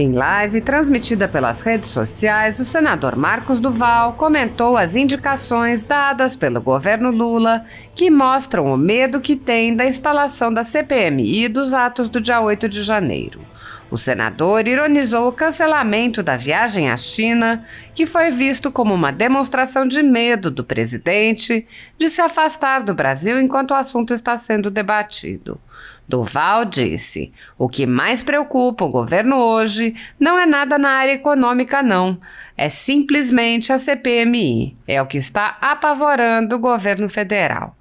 Em live transmitida pelas redes sociais, o senador Marcos Duval comentou as indicações dadas pelo governo Lula que mostram o medo que tem da instalação da CPMI dos atos do dia 8 de janeiro. O senador ironizou o cancelamento da viagem à China, que foi visto como uma demonstração de medo do presidente de se afastar do Brasil enquanto o assunto está sendo debatido. Duval disse: "O que mais preocupa o governo hoje não é nada na área econômica, não. É simplesmente a CPMI. É o que está apavorando o governo federal."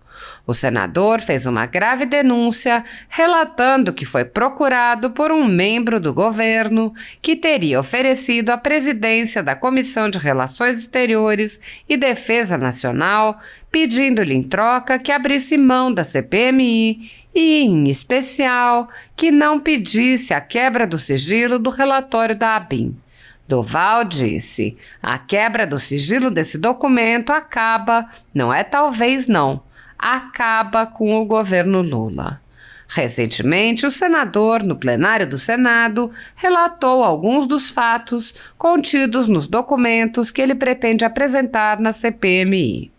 O senador fez uma grave denúncia, relatando que foi procurado por um membro do governo que teria oferecido a presidência da Comissão de Relações Exteriores e Defesa Nacional, pedindo-lhe em troca que abrisse mão da CPMI e, em especial, que não pedisse a quebra do sigilo do relatório da ABIN. Duval disse: "A quebra do sigilo desse documento não é talvez não, acaba com o governo Lula." Recentemente, o senador, no plenário do Senado, relatou alguns dos fatos contidos nos documentos que ele pretende apresentar na CPMI.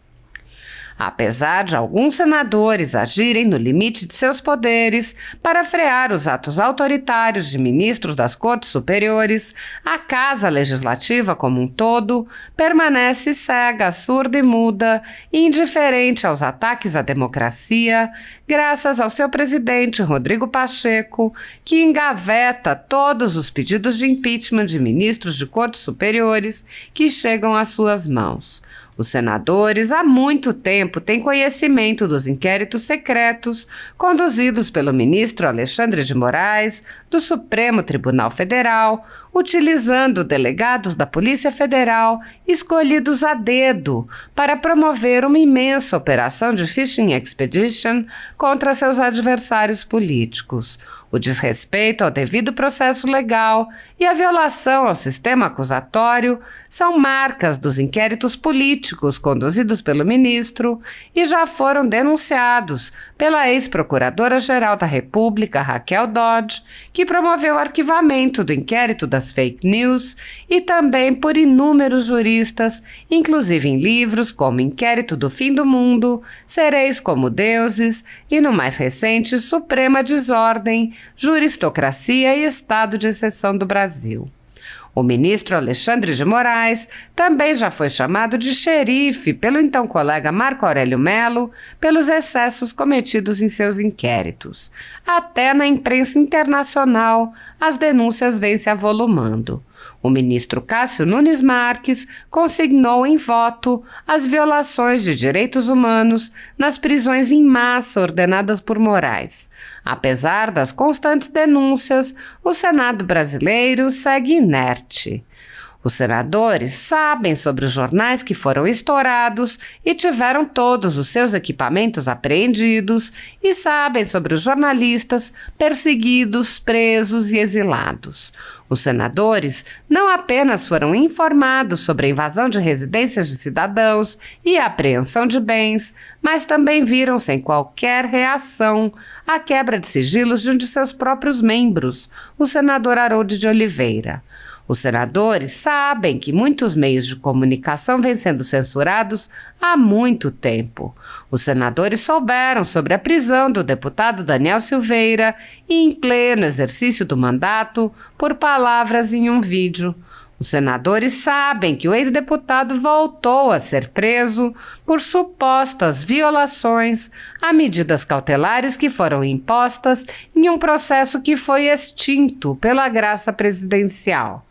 Apesar de alguns senadores agirem no limite de seus poderes para frear os atos autoritários de ministros das Cortes Superiores, a Casa Legislativa como um todo permanece cega, surda e muda, indiferente aos ataques à democracia, graças ao seu presidente Rodrigo Pacheco, que engaveta todos os pedidos de impeachment de ministros de Cortes Superiores que chegam às suas mãos. Os senadores há muito tempo têm conhecimento dos inquéritos secretos conduzidos pelo ministro Alexandre de Moraes do Supremo Tribunal Federal, utilizando delegados da Polícia Federal escolhidos a dedo para promover uma imensa operação de fishing expedition contra seus adversários políticos. O desrespeito ao devido processo legal e a violação ao sistema acusatório são marcas dos inquéritos políticos conduzidos pelo ministro e já foram denunciados pela ex-procuradora-geral da República, Raquel Dodge, que promoveu o arquivamento do inquérito das fake news, e também por inúmeros juristas, inclusive em livros como Inquérito do Fim do Mundo, Sereis como Deuses e, no mais recente, Suprema Desordem, Juristocracia e Estado de Exceção do Brasil. O ministro Alexandre de Moraes também já foi chamado de xerife pelo então colega Marco Aurélio Mello pelos excessos cometidos em seus inquéritos. Até na imprensa internacional, as denúncias vêm se avolumando. O ministro Cássio Nunes Marques consignou em voto as violações de direitos humanos nas prisões em massa ordenadas por Moraes. Apesar das constantes denúncias, o Senado brasileiro segue inerte. Os senadores sabem sobre os jornais que foram estourados e tiveram todos os seus equipamentos apreendidos e sabem sobre os jornalistas perseguidos, presos e exilados. Os senadores não apenas foram informados sobre a invasão de residências de cidadãos e a apreensão de bens, mas também viram sem qualquer reação a quebra de sigilos de um de seus próprios membros, o senador Harold de Oliveira. Os senadores sabem que muitos meios de comunicação vêm sendo censurados há muito tempo. Os senadores souberam sobre a prisão do deputado Daniel Silveira e, em pleno exercício do mandato, por palavras em um vídeo. Os senadores sabem que o ex-deputado voltou a ser preso por supostas violações a medidas cautelares que foram impostas em um processo que foi extinto pela graça presidencial.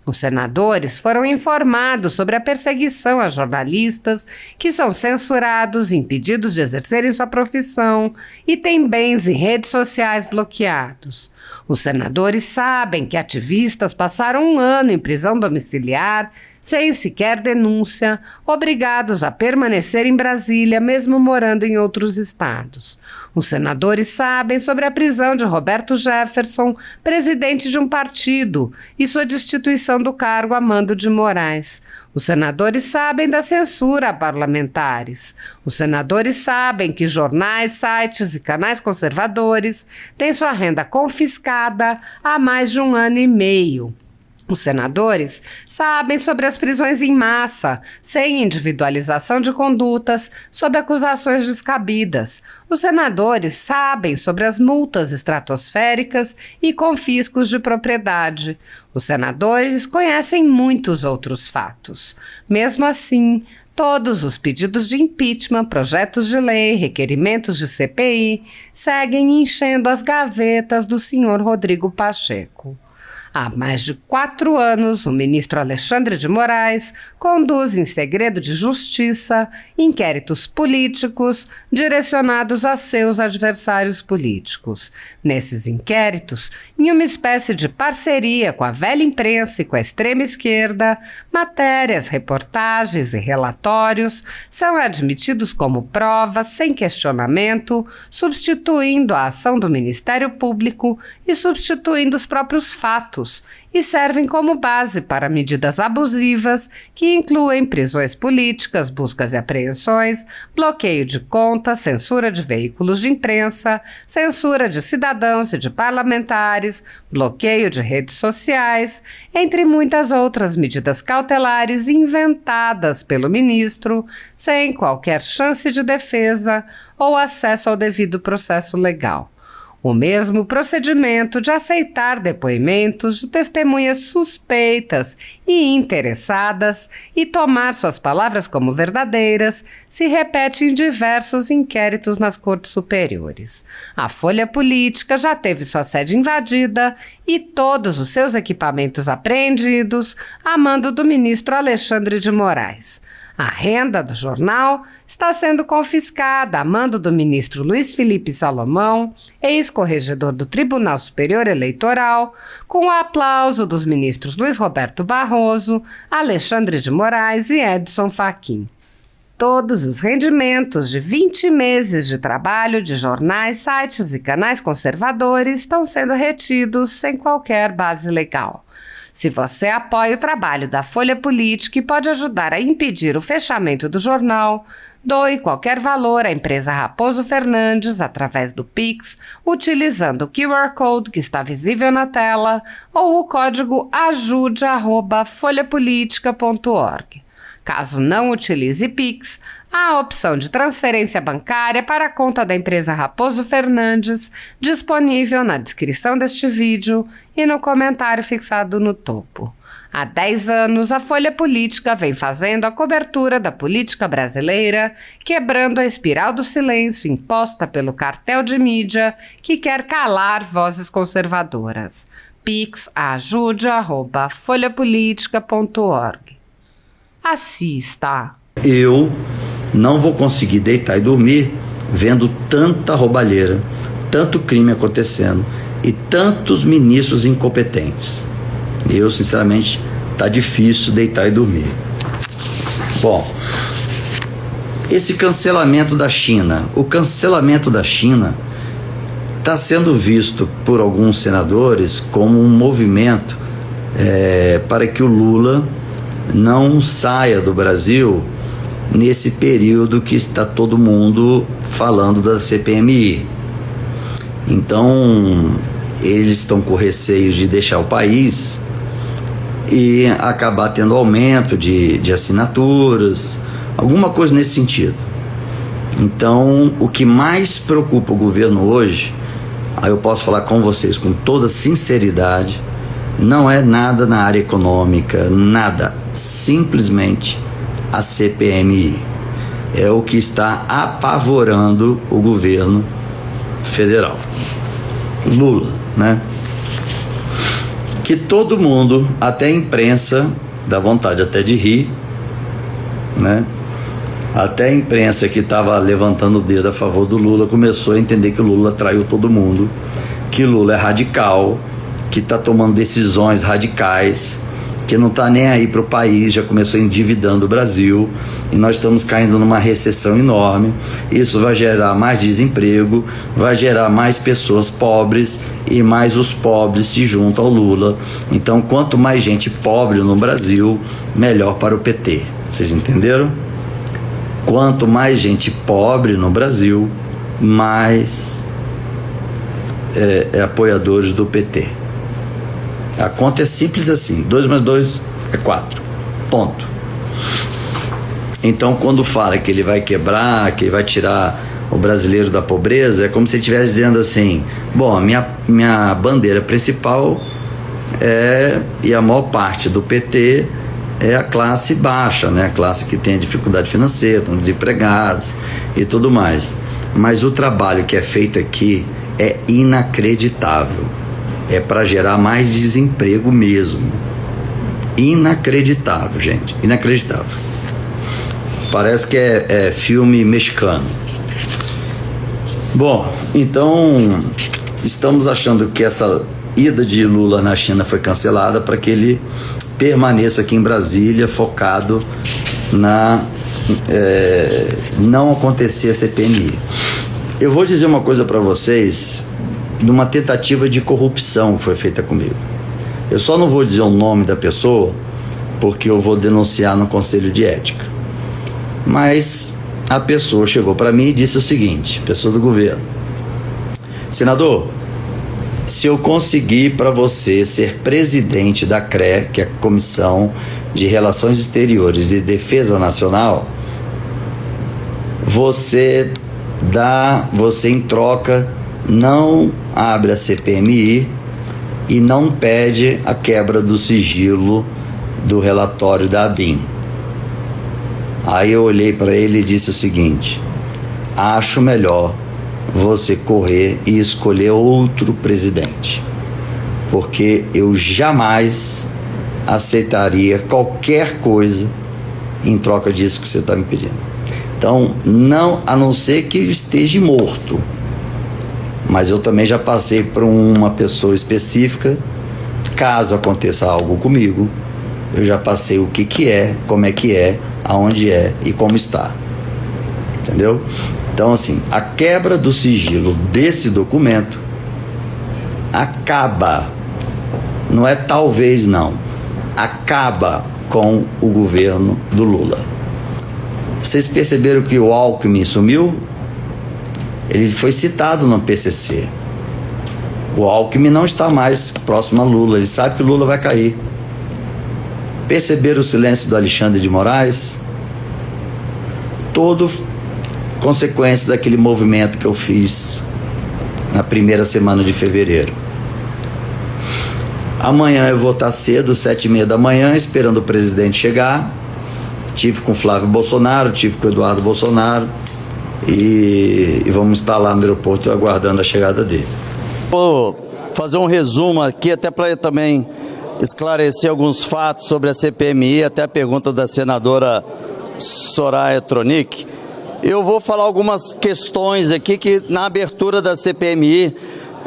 Os senadores foram informados sobre a perseguição a jornalistas que são censurados, impedidos de exercerem sua profissão e têm bens e redes sociais bloqueados. Os senadores sabem que ativistas passaram um ano em prisão domiciliar sem sequer denúncia, obrigados a permanecer em Brasília, mesmo morando em outros estados. Os senadores sabem sobre a prisão de Roberto Jefferson, presidente de um partido, e sua destituição do cargo a mando de Moraes. Os senadores sabem da censura a parlamentares. Os senadores sabem que jornais, sites e canais conservadores têm sua renda confiscada há mais de um ano e meio. Os senadores sabem sobre as prisões em massa, sem individualização de condutas, sob acusações descabidas. Os senadores sabem sobre as multas estratosféricas e confiscos de propriedade. Os senadores conhecem muitos outros fatos. Mesmo assim, todos os pedidos de impeachment, projetos de lei, requerimentos de CPI seguem enchendo as gavetas do senhor Rodrigo Pacheco. Há mais de 4 anos, o ministro Alexandre de Moraes conduz em segredo de justiça inquéritos políticos direcionados a seus adversários políticos. Nesses inquéritos, em uma espécie de parceria com a velha imprensa e com a extrema esquerda, matérias, reportagens e relatórios são admitidos como provas sem questionamento, substituindo a ação do Ministério Público e substituindo os próprios fatos, e servem como base para medidas abusivas que incluem prisões políticas, buscas e apreensões, bloqueio de contas, censura de veículos de imprensa, censura de cidadãos e de parlamentares, bloqueio de redes sociais, entre muitas outras medidas cautelares inventadas pelo ministro, sem qualquer chance de defesa ou acesso ao devido processo legal. O mesmo procedimento de aceitar depoimentos de testemunhas suspeitas e interessadas e tomar suas palavras como verdadeiras se repete em diversos inquéritos nas cortes superiores. A Folha Política já teve sua sede invadida e todos os seus equipamentos apreendidos a mando do ministro Alexandre de Moraes. A renda do jornal está sendo confiscada a mando do ministro Luiz Felipe Salomão, ex-corregedor do Tribunal Superior Eleitoral, com o aplauso dos ministros Luiz Roberto Barroso, Alexandre de Moraes e Edson Fachin. Todos os rendimentos de 20 meses de trabalho de jornais, sites e canais conservadores estão sendo retidos sem qualquer base legal. Se você apoia o trabalho da Folha Política e pode ajudar a impedir o fechamento do jornal, doe qualquer valor à empresa Raposo Fernandes através do Pix, utilizando o QR Code que está visível na tela ou o código ajude@folhapolitica.org. Caso não utilize Pix, há a opção de transferência bancária para a conta da empresa Raposo Fernandes, disponível na descrição deste vídeo e no comentário fixado no topo. Há 10 anos, a Folha Política vem fazendo a cobertura da política brasileira, quebrando a espiral do silêncio imposta pelo cartel de mídia que quer calar vozes conservadoras. Pix ajude@folhapolitica.org. Assista. Eu não vou conseguir deitar e dormir vendo tanta roubalheira, tanto crime acontecendo e tantos ministros incompetentes. Eu, sinceramente, tá difícil deitar e dormir. Bom, esse cancelamento da China, o cancelamento da China está sendo visto por alguns senadores como um movimento para que o Lula não saia do Brasil nesse período que está todo mundo falando da CPMI. Então, eles estão com receios de deixar o país e acabar tendo aumento de assinaturas, alguma coisa nesse sentido. Então, o que mais preocupa o governo hoje, aí eu posso falar com vocês com toda sinceridade, não é nada na área econômica, nada, simplesmente a CPMI. É o que está apavorando o governo federal. Lula, né? Que todo mundo, até a imprensa, dá vontade até de rir, né? Até a imprensa que estava levantando o dedo a favor do Lula começou a entender que o Lula traiu todo mundo, que o Lula é radical, que está tomando decisões radicais, que não está nem aí para o país, já começou endividando o Brasil e nós estamos caindo numa recessão enorme. Isso vai gerar mais desemprego, vai gerar mais pessoas pobres e mais os pobres se juntam ao Lula. Então, quanto mais gente pobre no Brasil, melhor para o PT. Vocês entenderam? Quanto mais gente pobre no Brasil, mais apoiadores do PT. A conta é simples assim, 2 mais 2 é 4, ponto. Então, quando fala que ele vai quebrar, que ele vai tirar o brasileiro da pobreza, é como se ele estivesse dizendo assim, bom, a minha bandeira principal e a maior parte do PT é a classe baixa, né? A classe que tem dificuldade financeira, estão desempregados e tudo mais. Mas o trabalho que é feito aqui é inacreditável. É para gerar mais desemprego mesmo. Inacreditável, gente. Inacreditável. Parece que é filme mexicano. Bom, então estamos achando que essa ida de Lula na China foi cancelada para que ele permaneça aqui em Brasília focado na não acontecer a CPMI. Eu vou dizer uma coisa para vocês de uma tentativa de corrupção que foi feita comigo. Eu só não vou dizer o nome da pessoa porque eu vou denunciar no Conselho de Ética. Mas a pessoa chegou para mim e disse o seguinte, pessoa do governo: senador, se eu conseguir para você ser presidente da CRE, que é a Comissão de Relações Exteriores e Defesa Nacional, você em troca não abre a CPMI e não pede a quebra do sigilo do relatório da ABIN. Aí eu olhei para ele e disse o seguinte: acho melhor você correr e escolher outro presidente, porque eu jamais aceitaria qualquer coisa em troca disso que você está me pedindo. Então, não, a não ser que esteja morto, mas eu também já passei por uma pessoa específica, caso aconteça algo comigo, eu já passei o que é, como é que é, aonde é e como está, entendeu? Então, assim, a quebra do sigilo desse documento acaba, não é talvez não, acaba com o governo do Lula. Vocês perceberam que o Alckmin sumiu? Ele foi citado no PCC. O Alckmin não está mais próximo a Lula, ele sabe que o Lula vai cair. Perceberam o silêncio do Alexandre de Moraes? Todo consequência daquele movimento que eu fiz na primeira semana de fevereiro. Amanhã eu vou estar cedo, 7h30 da manhã, esperando o presidente chegar. Tive com o Flávio Bolsonaro, tive com o Eduardo Bolsonaro e vamos estar lá no aeroporto aguardando a chegada dele. Vou fazer um resumo aqui, até para também esclarecer alguns fatos sobre a CPMI, até a pergunta da senadora Soraya Tronic. Eu vou falar algumas questões aqui que na abertura da CPMI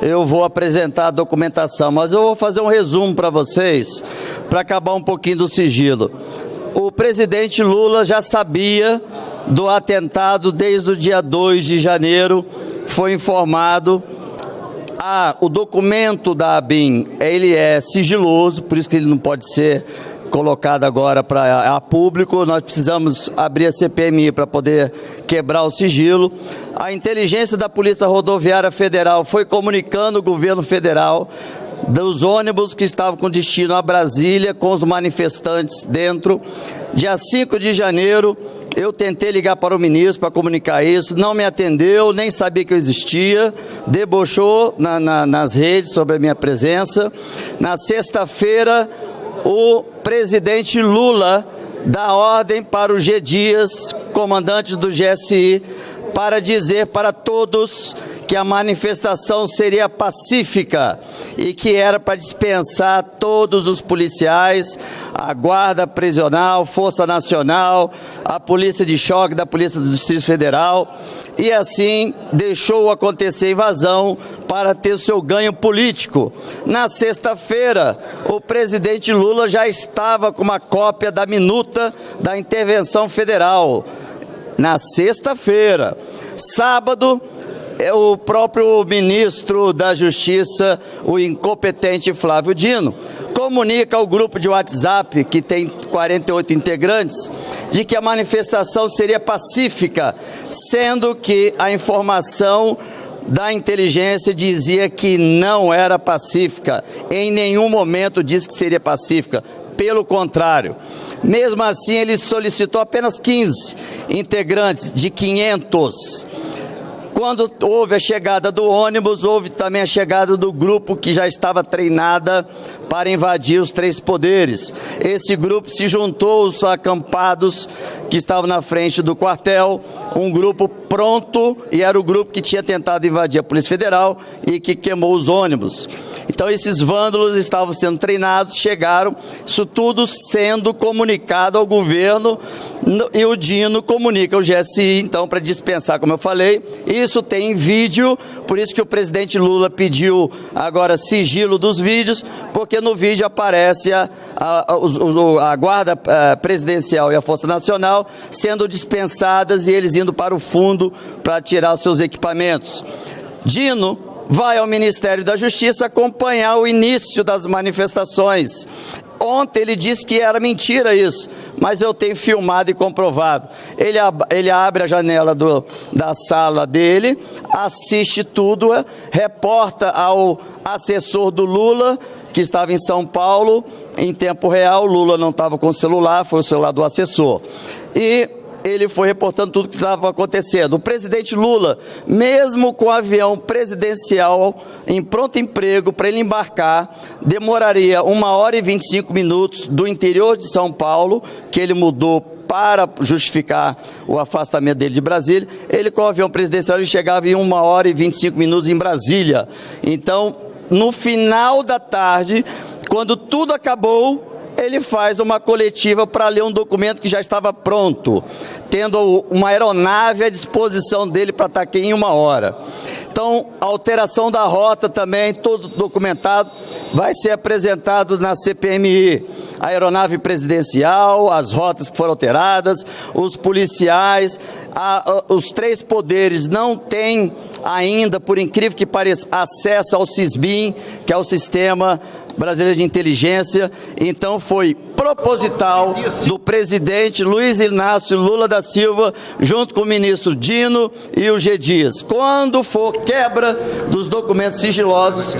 eu vou apresentar a documentação, mas eu vou fazer um resumo para vocês, para acabar um pouquinho do sigilo. O presidente Lula já sabia do atentado desde o dia 2 de janeiro, foi informado. O documento da ABIN, ele é sigiloso, por isso que ele não pode ser colocado agora a público. Nós precisamos abrir a CPMI para poder quebrar o sigilo. A inteligência da Polícia Rodoviária Federal foi comunicando o governo federal dos ônibus que estavam com destino a Brasília, com os manifestantes dentro. Dia 5 de janeiro, eu tentei ligar para o ministro para comunicar isso, não me atendeu, nem sabia que eu existia, debochou nas redes sobre a minha presença. Na sexta-feira, o presidente Lula dá ordem para o G. Dias, comandante do GSI, para dizer para todos que a manifestação seria pacífica e que era para dispensar todos os policiais, a Guarda Prisional, Força Nacional, a Polícia de Choque da Polícia do Distrito Federal, e assim deixou acontecer a invasão para ter o seu ganho político. Na sexta-feira, o presidente Lula já estava com uma cópia da minuta da intervenção federal. Na sexta-feira. Sábado, o próprio ministro da Justiça, o incompetente Flávio Dino, comunica ao grupo de WhatsApp, que tem 48 integrantes, de que a manifestação seria pacífica, sendo que a informação da inteligência dizia que não era pacífica. Em nenhum momento disse que seria pacífica. Pelo contrário. Mesmo assim, ele solicitou apenas 15 integrantes de 500. Quando houve a chegada do ônibus, houve também a chegada do grupo que já estava treinada para invadir os 3 poderes. Esse grupo se juntou aos acampados que estavam na frente do quartel, um grupo pronto, e era o grupo que tinha tentado invadir a Polícia Federal e que queimou os ônibus. Então esses vândalos estavam sendo treinados, chegaram, isso tudo sendo comunicado ao governo, e o Dino comunica ao GSI, então, para dispensar, como eu falei. Isso tem em vídeo, por isso que o presidente Lula pediu agora sigilo dos vídeos, porque no vídeo aparece a Guarda Presidencial e a Força Nacional sendo dispensadas e eles indo para o fundo para tirar os seus equipamentos. Dino vai ao Ministério da Justiça acompanhar o início das manifestações. Ontem ele disse que era mentira isso, mas eu tenho filmado e comprovado. Ele abre a janela da sala dele, assiste tudo, reporta ao assessor do Lula, que estava em São Paulo, em tempo real. Lula não estava com o celular, foi o celular do assessor. E ele foi reportando tudo que estava acontecendo. O presidente Lula, mesmo com o avião presidencial em pronto emprego para ele embarcar, demoraria 1h25 do interior de São Paulo, que ele mudou para justificar o afastamento dele de Brasília. Ele, com o avião presidencial, ele chegava em 1h25 em Brasília. Então, no final da tarde, quando tudo acabou, ele faz uma coletiva para ler um documento que já estava pronto, tendo uma aeronave à disposição dele para estar aqui em 1 hora. Então, a alteração da rota também, todo documentado, vai ser apresentado na CPMI. A aeronave presidencial, as rotas que foram alteradas, os policiais, os 3 poderes não têm ainda, por incrível que pareça, acesso ao SISBIN, que é o Sistema Brasileiro de Inteligência. Então foi proposital do presidente Luiz Inácio Lula da Silva, junto com o ministro Dino e o G. Dias. Quando for quebra dos documentos sigilosos,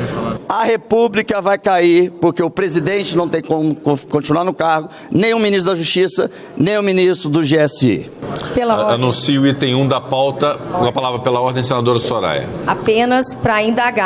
a República vai cair, porque o presidente não tem como continuar no cargo, nem o ministro da Justiça, nem o ministro do GSI. Anuncio o item 1 da pauta, com a palavra pela ordem, senadora Soraya. Apenas para indagar.